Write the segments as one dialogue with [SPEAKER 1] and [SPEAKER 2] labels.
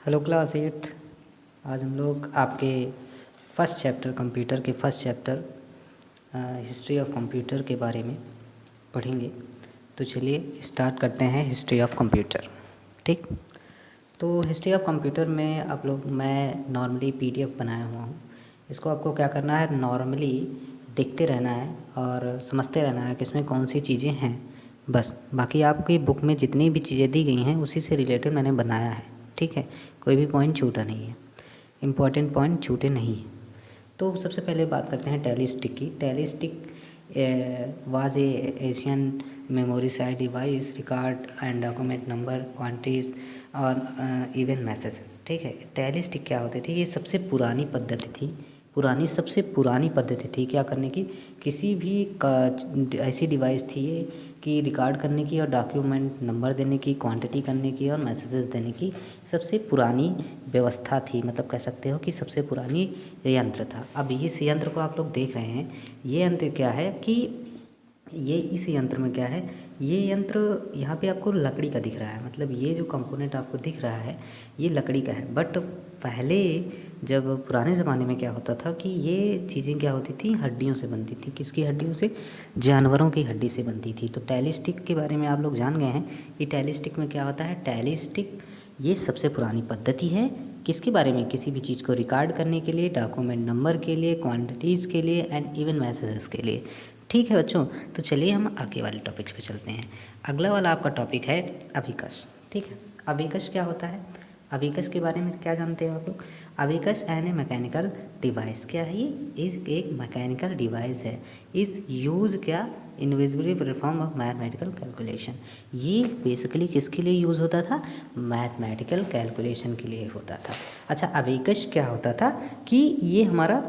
[SPEAKER 1] Hello class eighth. आज हम लोग आपके फर्स्ट चैप्टर कंप्यूटर के first chapter history of computer के बारे में पढ़ेंगे। तो चलिए स्टार्ट करते हैं हिस्ट्री ऑफ कंप्यूटर। ठीक, तो हिस्ट्री ऑफ कंप्यूटर में आप लोग मैं नॉर्मली पीडीएफ बनाया हुआ हूँ। इसको आपको क्या करना है, नॉर्मली देखते रहना है और समझते रहना है कि इसमें कौन सी चीज़ें हैं। बस बाकी आपकी बुक में जितनी भी चीज़ें दी गई हैं उसी से रिलेटेड मैंने बनाया है। ठीक है, कोई भी पॉइंट छूटा नहीं है, इम्पॉर्टेंट पॉइंट छूटे नहीं हैं। तो सबसे पहले बात करते हैं टेलीस्टिक की। Tally stick was a Asian memory side device record and document number quantities और इवन मैसेजेस। ठीक है, टेलीस्टिक क्या होती थी, ये सबसे पुरानी पद्धति थी, सबसे पुरानी पद्धति थी क्या करने की, किसी भी ऐसी डिवाइस थी ये कि रिकॉर्ड करने की और डॉक्यूमेंट नंबर देने की, क्वांटिटी करने की और मैसेजेस देने की सबसे पुरानी व्यवस्था थी। मतलब कह सकते हो कि सबसे पुरानी यंत्र था। अब इस यंत्र को आप लोग देख रहे हैं, ये यंत्र क्या है कि ये इस यंत्र में क्या है, ये यंत्र यहाँ पे आपको लकड़ी का दिख रहा है। मतलब ये जो कंपोनेंट आपको दिख रहा है ये लकड़ी का है। बट पहले जब पुराने ज़माने में क्या होता था कि ये चीज़ें क्या होती थी, हड्डियों से बनती थी। किसकी हड्डियों से? जानवरों की हड्डी से बनती थी। तो टेलीस्टिक के बारे में आप लोग जान गए हैं कि टेलीस्टिक में क्या होता है। टेलीस्टिक ये सबसे पुरानी पद्धति है किसके बारे में, किसी भी चीज़ को रिकॉर्ड करने के लिए, डॉक्यूमेंट नंबर के लिए, क्वांटिटीज़ के लिए एंड इवन मैसेजेस के लिए। ठीक है बच्चों, तो चलिए हम आगे वाले टॉपिक पे चलते हैं। अगला वाला आपका टॉपिक है अभिकस। ठीक है, अभिकस क्या होता है, अभिकस के बारे में क्या जानते हो आप लोग? अभिकस एन ए मैकेनिकल डिवाइस क्या है, ये इस एक मैकेनिकल डिवाइस है। इस यूज़ क्या, invisibly perform of mathematical calculation. ये बेसिकली किसके लिए यूज़ होता था, मैथमेटिकल कैलकुलेशन के लिए होता था। अच्छा, अभिकस क्या होता था कि ये हमारा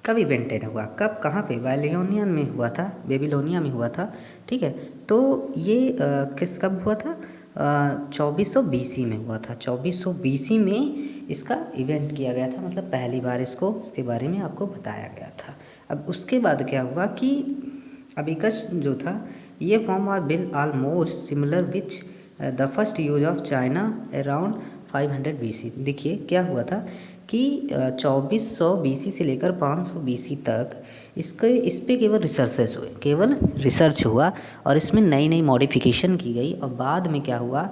[SPEAKER 1] कब इवेंटेड हुआ, कब, कहाँ पे, बेबीलोनियन में हुआ था, बेबीलोनिया में हुआ था। ठीक है, तो ये किस कब हुआ था, 2400 BC में हुआ था। 2400 BC में इसका इवेंट किया गया था। मतलब पहली बार इसके बारे में आपको बताया गया था। अब उसके बाद क्या हुआ कि अबिकस जो था ये form are bill almost similar which the first use of China around 500 BC। देखिए क्या हुआ था कि 2400 BC से लेकर 500 BC तक इस पे केवल रिसर्चेस हुए, केवल रिसर्च हुआ और इसमें नई नई मॉडिफिकेशन की गई। और बाद में क्या हुआ,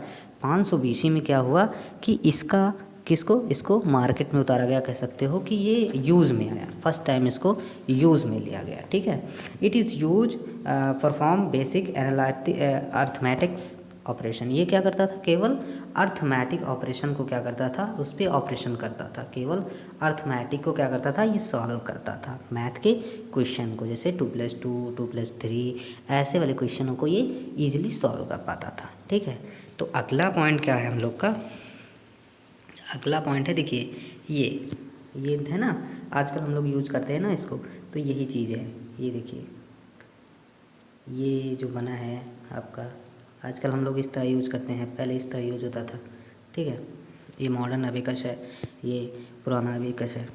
[SPEAKER 1] 500 BC में क्या हुआ कि इसको मार्केट में उतारा गया। कह सकते हो कि ये यूज़ में आया, फर्स्ट टाइम इसको यूज़ में लिया गया। ठीक है, it is use perform basic arithmetics operation. ये क्या करता था, केवल अर्थमेटिक ऑपरेशन को क्या करता था, उस पर ऑपरेशन करता था। केवल अर्थमेटिक को क्या करता था, ये सॉल्व करता था, मैथ के क्वेश्चन को, जैसे 2+2 2+3 ऐसे वाले क्वेश्चनों को ये ईजिली सॉल्व कर पाता था। ठीक है, तो अगला पॉइंट क्या है हम लोग का, अगला पॉइंट है, देखिए ये है ना, आजकल हम लोग यूज करते हैं ना इसको, तो यही चीज़ है। ये देखिए, ये जो बना है आपका, आजकल हम लोग इस तरह यूज करते हैं, पहले इस तरह यूज होता था। ठीक है, ये मॉडर्न अबिकस है, ये पुराना अबिकस है।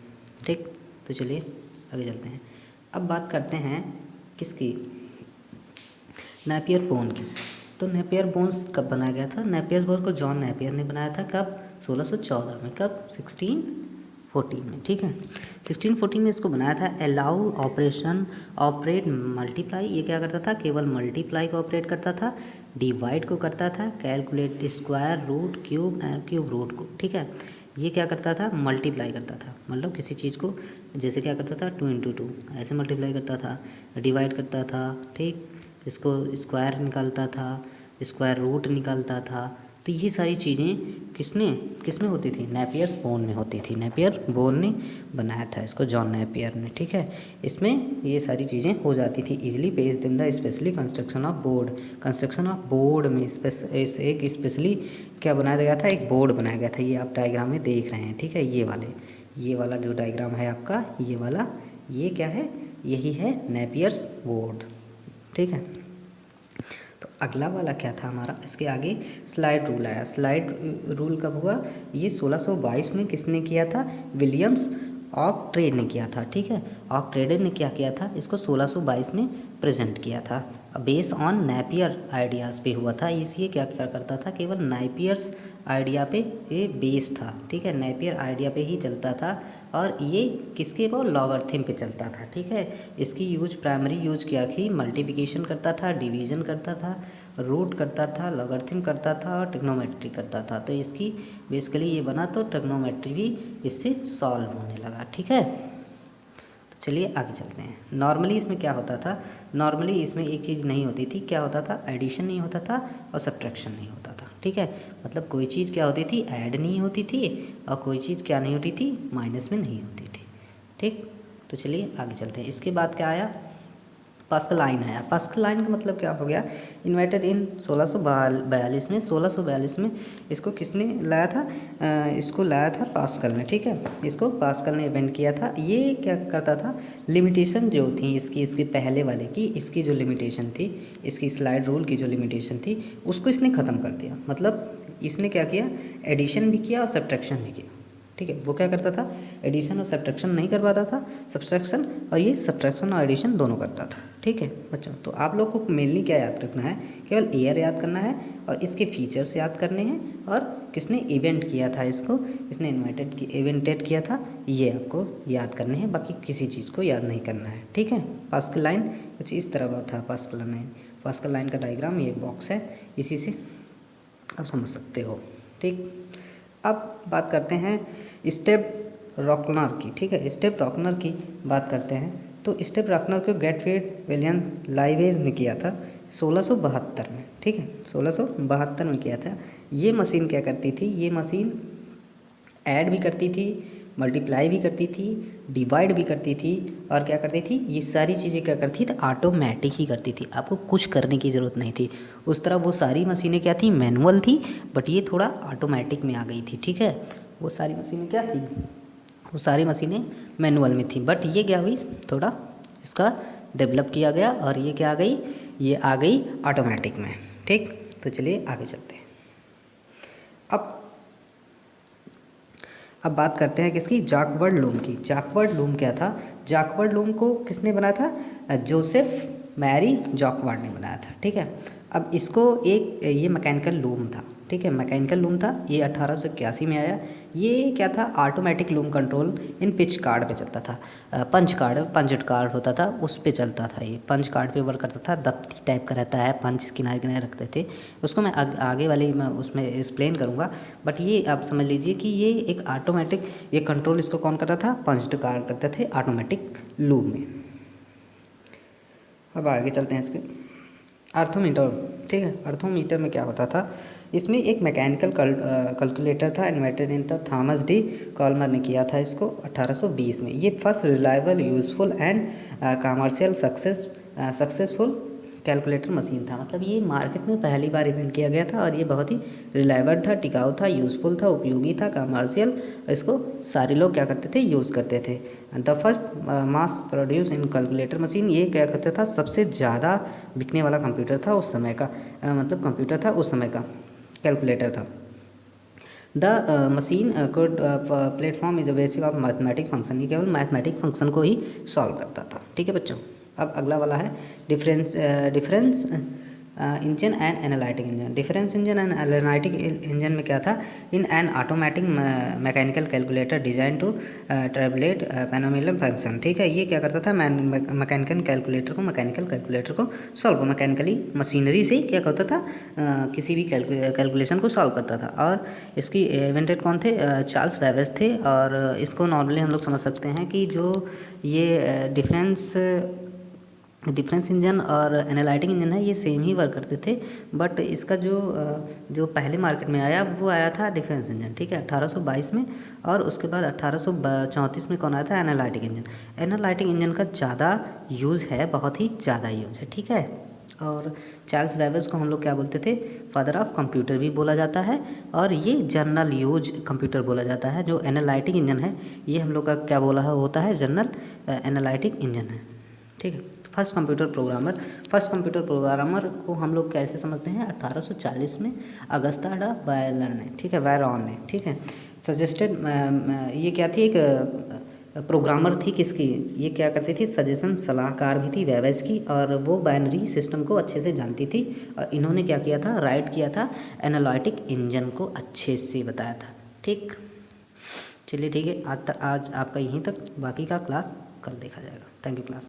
[SPEAKER 1] ठीक, तो चलिए आगे चलते हैं। अब बात करते हैं किसकी, नेपियर बोन की। तो नेपियर बोन्स कब बनाया गया था, नेपियर बोन को जॉन नेपियर ने बनाया था। कब, 1614 में। कब, 1614 में। ठीक है, 1614 में इसको बनाया था। अलाउ ऑपरेशन ऑपरेट मल्टीप्लाई, ये क्या करता था, केवल मल्टीप्लाई को ऑपरेट करता था, डिवाइड को करता था, calculate square root cube and cube root को। ठीक है, ये क्या करता था, मल्टीप्लाई करता था। मतलब किसी चीज़ को जैसे क्या करता था, 2 × 2 ऐसे मल्टीप्लाई करता था, डिवाइड करता था। ठीक, इसको स्क्वायर निकालता था, स्क्वायर रूट निकालता था। तो ये सारी चीज़ें किसमें होती थी, नेपियर्स बोन में होती थी। नेपियर बोन ने बनाया था इसको, जॉन नेपियर ने। ठीक है, इसमें ये सारी चीज़ें हो जाती थी easily based in the specially construction of board. Construction of board में एक स्पेशली क्या बनाया गया था, एक बोर्ड बनाया गया था। ये आप डायग्राम में देख रहे हैं। ठीक है, ये वाला जो डायग्राम है आपका, ये वाला, ये क्या है, यही है नेपियर्स बोर्ड। ठीक है, तो अगला वाला क्या था हमारा, इसके आगे स्लाइड रूल आया। स्लाइड रूल कब हुआ, ये 1622 में किसने किया था, विलियम्स ऑक्ट्रेड ने किया था। ठीक है, ऑक्ट्रेड ने क्या किया था, इसको 1622 में प्रेजेंट किया था। बेस ऑन नेपियर आइडियाज़ पे हुआ था। इसलिए क्या क्या करता था, केवल नेपियर्स आइडिया पे ये बेस था, ठीक है, नेपियर आइडिया पे ही चलता था और ये किसके वो लॉगरिथम पे चलता था, ठीक है। इसकी यूज प्राइमरी यूज क्या थी, मल्टीप्लिकेशन करता था, डिवीजन करता था, रूट करता था, लॉगरिथम करता था और ट्रिग्नोमेट्री करता था। तो इसकी बेसिकली ये बना तो ट्रिग्नोमेट्री भी इससे सॉल्व होने लगा, ठीक है। तो चलिए आगे चलते हैं। नॉर्मली इसमें क्या होता था, नॉर्मली इसमें एक चीज़ नहीं होती थी, क्या होता था, एडिशन नहीं होता था और सब्ट्रैक्शन नहीं होता था, ठीक है। मतलब कोई चीज़ क्या होती थी, ऐड नहीं होती थी और कोई चीज़ क्या नहीं होती थी, माइनस में नहीं होती थी, ठीक। तो चलिए आगे चलते हैं। इसके बाद क्या आया, पास्कल लाइन आया। पास्कल लाइन का मतलब क्या हो गया, इन्वेंटेड इन 1642 में। 1642 में इसको किसने लाया था, इसको लाया था पास्कल ने, ठीक है। इसको पास्कल ने इन्वेंट किया था। ये क्या करता था, लिमिटेशन जो थी इसकी, इसके पहले वाले की, इसकी जो लिमिटेशन थी, इसकी स्लाइड रूल की जो लिमिटेशन थी, उसको इसने ख़त्म कर दिया। मतलब इसने क्या किया, एडिशन भी किया और सब्ट्रैक्शन भी किया, ठीक है। वो क्या करता था, एडिशन और सब्ट्रैक्शन नहीं करवाता था, सब्ट्रैक्शन और ये सब्ट्रैक्शन और एडिशन दोनों करता था, ठीक है बच्चों। तो आप लोग को मेनली क्या याद रखना है, केवल एयर याद करना है और इसके फीचर्स याद करने हैं और किसने इवेंट किया था इसको, इसने इवेंटेड किया था, ये आपको याद करने हैं, बाकी किसी चीज़ को याद नहीं करना है, ठीक है। पास्कल लाइन कुछ इस तरह का था। पास्कल लाइन का डायग्राम ये बॉक्स है, इसी से आप समझ सकते हो, ठीक। अब बात करते हैं स्टेप रॉकनर की, ठीक है। स्टेप रॉकनर की बात करते हैं तो स्टेप रॉकनर को गैटफ्रीड विलियम्स लाइवेज ने किया था 1672 में, ठीक है, 1672 में किया था। ये मशीन क्या करती थी, ये मशीन ऐड भी करती थी, मल्टीप्लाई भी करती थी, डिवाइड भी करती थी और क्या करती थी, ये सारी चीज़ें क्या करती थी, ऑटोमेटिक ही करती थी, आपको कुछ करने की ज़रूरत नहीं थी। उस तरह वो सारी मशीनें क्या थी, मैनुअल थी, बट ये थोड़ा ऑटोमेटिक में आ गई थी, ठीक है। वो सारी मशीनें क्या थी, वो सारी मशीनें मैनुअल में थी, बट ये क्या हुई, थोड़ा इसका डेवलप किया गया और ये क्या आ गई, ये आ गई ऑटोमेटिक में, ठीक। तो चलिए आगे चलते हैं। अब बात करते हैं किसकी, जैकवर्ड लूम की। जैकवर्ड लूम क्या था, जैकवर्ड लूम को किसने बनाया था, जोसेफ मैरी जैकवर्ड ने बनाया था, ठीक है। अब इसको ये मैकेनिकल लूम था, ठीक है, मैकेनिकल लूम था। ये 1881 में आया। ये क्या था, automatic loom control in pitch card पे चलता था, पंच कार्ड होता था, उस पे चलता था। ये पंच कार्ड पे वर्क करता था, दफ्ती टाइप का रहता है, पंच किनारे किनारे रखते थे उसको। मैं आगे वाले मैं उसमें एक्सप्लेन करूँगा, बट ये आप समझ लीजिए कि ये एक ऑटोमेटिक, ये कंट्रोल इसको कौन करता था, पंच कार्ड करते थे ऑटोमेटिक लूम में। अब आगे चलते हैं इसके अर्थोमीटर, ठीक है। अर्थोमीटर में क्या होता था, इसमें एक मैकेनिकल कैलकुलेटर था, इन्वेंटेड इन थॉमस डी कॉल्मर ने किया था इसको 1820 में। ये first reliable, useful and commercial successful calculator machine था। मतलब ये मार्केट में पहली बार इन्वेंट किया गया था और ये बहुत ही रिलायबल था, टिकाऊ था, यूज़फुल था, उपयोगी था, कमर्शियल, इसको सारे लोग क्या करते थे, यूज़ करते थे। The first mass produce in calculator machine, ये क्या करता था, सबसे ज़्यादा बिकने वाला कंप्यूटर था उस समय का, मतलब कंप्यूटर था उस समय का, कैलकुलेटर था। The machine code platform is the basic of mathematic function, ये केवल मैथमेटिक फंक्शन को ही सॉल्व करता था, ठीक है बच्चों। अब अगला वाला है difference engine and analytic engine. Difference engine and analytic engine में क्या था, in an automatic mechanical calculator design to tabulate polynomial function, ठीक है। ये क्या करता था, मैकेनिकल कैलकुलेटर को सॉल्व, मैकेनिकली मशीनरी से क्या करता था, किसी भी कैलकुलेशन को सॉल्व करता था। और इसकी इन्वेंटेड कौन थे, चार्ल्स बेबेज थे। और इसको नॉर्मली हम लोग समझ सकते हैं कि जो ये डिफरेंस इंजन और एनालिटिक इंजन है, ये सेम ही वर्क करते थे, बट इसका जो पहले मार्केट में आया वो आया था डिफरेंस इंजन, ठीक है, 1822 में। और उसके बाद 1834 में कौन आया था, एनालिटिक इंजन। एनालिटिक इंजन का ज़्यादा यूज़ है, बहुत ही ज़्यादा यूज़ है, ठीक है। और चार्ल्स बेबेज को हम लोग क्या बोलते थे, फादर ऑफ कंप्यूटर भी बोला जाता है, और ये जनरल यूज कंप्यूटर बोला जाता है। जो एनालिटिक इंजन है ये हम लोग का क्या बोला होता है, जनरल एनालिटिक इंजन है, ठीक है। फर्स्ट कंप्यूटर प्रोग्रामर को हम लोग कैसे समझते हैं, 1840 में अगस्ता डा वायरॉन ने, ठीक है, ठीक है, सजेस्टेड, ये क्या थी, एक प्रोग्रामर थी किसकी, ये क्या करती थी, सजेशन सलाहकार भी थी वेबेज की, और वो बाइनरी सिस्टम को अच्छे से जानती थी। और इन्होंने क्या किया था, राइट किया था एनालिटिक इंजन को अच्छे से बताया था। ठीक, चलिए ठीक है, आज आपका यहीं तक, बाकी का क्लास कल देखा जाएगा। Thank you class.